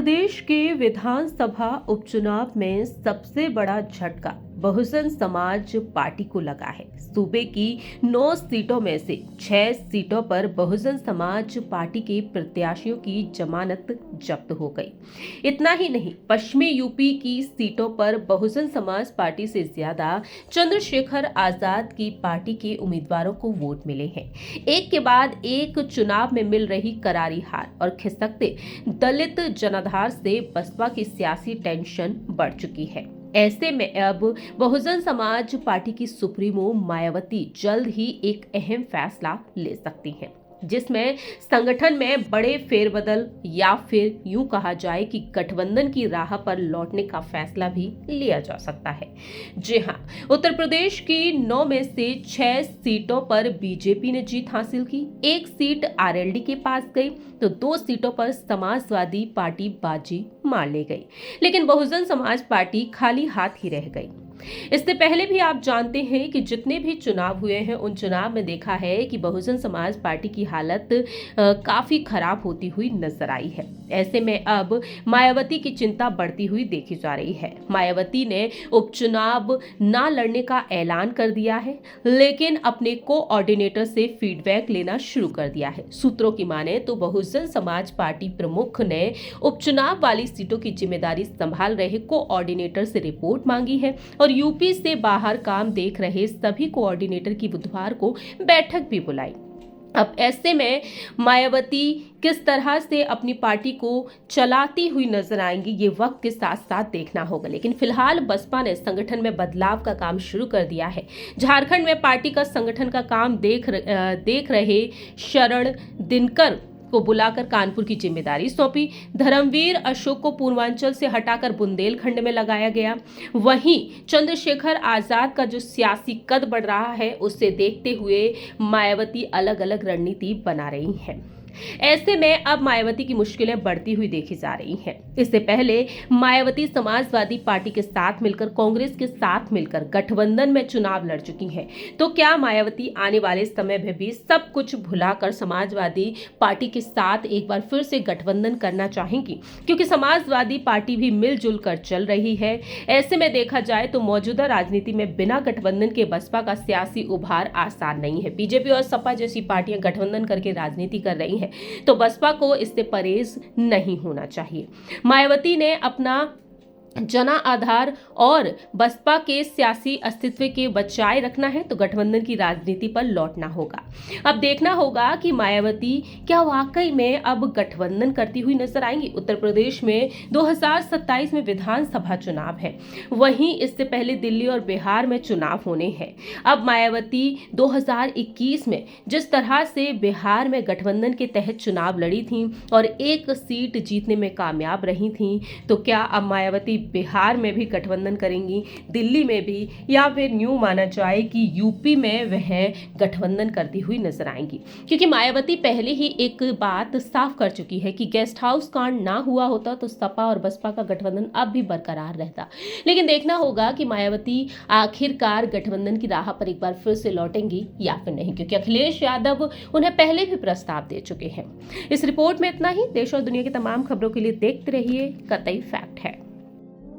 प्रदेश के विधानसभा उपचुनाव में सबसे बड़ा झटका बहुजन समाज पार्टी को लगा है। सूबे की 9 सीटों में से 6 सीटों पर बहुजन समाज पार्टी के प्रत्याशियों की जमानत जब्त हो गई। इतना ही नहीं, पश्चिमी यूपी की सीटों पर बहुजन समाज पार्टी से ज्यादा चंद्रशेखर आजाद की पार्टी के उम्मीदवारों को वोट मिले हैं। एक के बाद एक चुनाव में मिल रही करारी हार और खिसकते दलित जनाधार से बसपा की सियासी टेंशन बढ़ चुकी है। ऐसे में अब बहुजन समाज पार्टी की सुप्रीमो मायावती जल्द ही एक अहम फैसला ले सकती हैं, जिसमें संगठन में बड़े फेरबदल या फिर यूं कहा जाए कि गठबंधन की राह पर लौटने का फैसला भी लिया जा सकता है। जी हां, उत्तर प्रदेश की 9 में से 6 सीटों पर बीजेपी ने जीत हासिल की। एक सीट आरएलडी के पास गई तो 2 सीटों पर समाजवादी पार्टी बाजी मार ले गई, लेकिन बहुजन समाज पार्टी खाली हाथ ही रह गई। इससे पहले भी आप जानते हैं कि जितने भी चुनाव हुए हैं उन चुनाव में देखा है कि बहुजन समाज पार्टी की हालत काफी खराब होती हुई नजर आई है। ऐसे में अब मायावती की चिंता बढ़ती हुई देखी जा रही है। मायावती ने उपचुनाव ना लड़ने का ऐलान कर दिया है, लेकिन अपने कोऑर्डिनेटर से फीडबैक लेना शुरू कर दिया है। सूत्रों की माने तो बहुजन समाज पार्टी प्रमुख ने उपचुनाव वाली सीटों की जिम्मेदारी संभाल रहे कोऑर्डिनेटर से रिपोर्ट मांगी है और यूपी से बाहर काम देख रहे सभी कोऑर्डिनेटर की बुधवार को बैठक भी बुलाई। अब ऐसे में मायावती किस तरह से अपनी पार्टी को चलाती हुई नजर आएंगी, ये वक्त के साथ साथ देखना होगा। लेकिन फिलहाल बसपा ने संगठन में बदलाव का काम शुरू कर दिया है। झारखंड में पार्टी का संगठन का काम देख रहे शरण दिनकर को बुलाकर कानपुर की जिम्मेदारी सौंपी। धर्मवीर अशोक को पूर्वांचल से हटाकर बुंदेलखंड में लगाया गया। वहीं चंद्रशेखर आजाद का जो सियासी कद बढ़ रहा है, उसे देखते हुए मायावती अलग अलग रणनीति बना रही हैं। ऐसे में अब मायावती की मुश्किलें बढ़ती हुई देखी जा रही हैं। इससे पहले मायावती समाजवादी पार्टी के साथ मिलकर कांग्रेस के साथ मिलकर गठबंधन में चुनाव लड़ चुकी हैं। तो क्या मायावती आने वाले समय में भी सब कुछ भुलाकर समाजवादी पार्टी के साथ एक बार फिर से गठबंधन करना चाहेंगी? क्योंकि समाजवादी पार्टी भी मिलजुल कर चल रही है। ऐसे में देखा जाए तो मौजूदा राजनीति में बिना गठबंधन के बसपा का सियासी उभार आसान नहीं है। बीजेपी और सपा जैसी पार्टियां गठबंधन करके राजनीति कर रही हैं, तो बसपा को इससे परहेज नहीं होना चाहिए। मायावती ने अपना जना आधार और बसपा के सियासी अस्तित्व के बचाए रखना है तो गठबंधन की राजनीति पर लौटना होगा। अब देखना होगा कि मायावती क्या वाकई में अब गठबंधन करती हुई नजर आएंगी। उत्तर प्रदेश में 2027 में विधानसभा चुनाव है, वहीं इससे पहले दिल्ली और बिहार में चुनाव होने हैं। अब मायावती 2021 में जिस तरह से बिहार में गठबंधन के तहत चुनाव लड़ी थी और एक सीट जीतने में कामयाब रही थी, तो क्या अब मायावती बिहार में भी गठबंधन करेंगी, दिल्ली में भी, या फिर यूं माना जाए कि यूपी में वह गठबंधन करती हुई नजर आएंगी? क्योंकि मायावती पहले ही एक बात साफ कर चुकी है कि गेस्ट हाउस कांड ना हुआ होता तो सपा और बसपा का गठबंधन अब भी बरकरार रहता। लेकिन देखना होगा कि मायावती आखिरकार गठबंधन की राह पर एक बार फिर से लौटेंगी या फिर नहीं, क्योंकि अखिलेश यादव उन्हें पहले भी प्रस्ताव दे चुके हैं। इस रिपोर्ट में इतना ही। देश और दुनिया की तमाम खबरों के लिए देखते रहिए कतई फैक्ट है।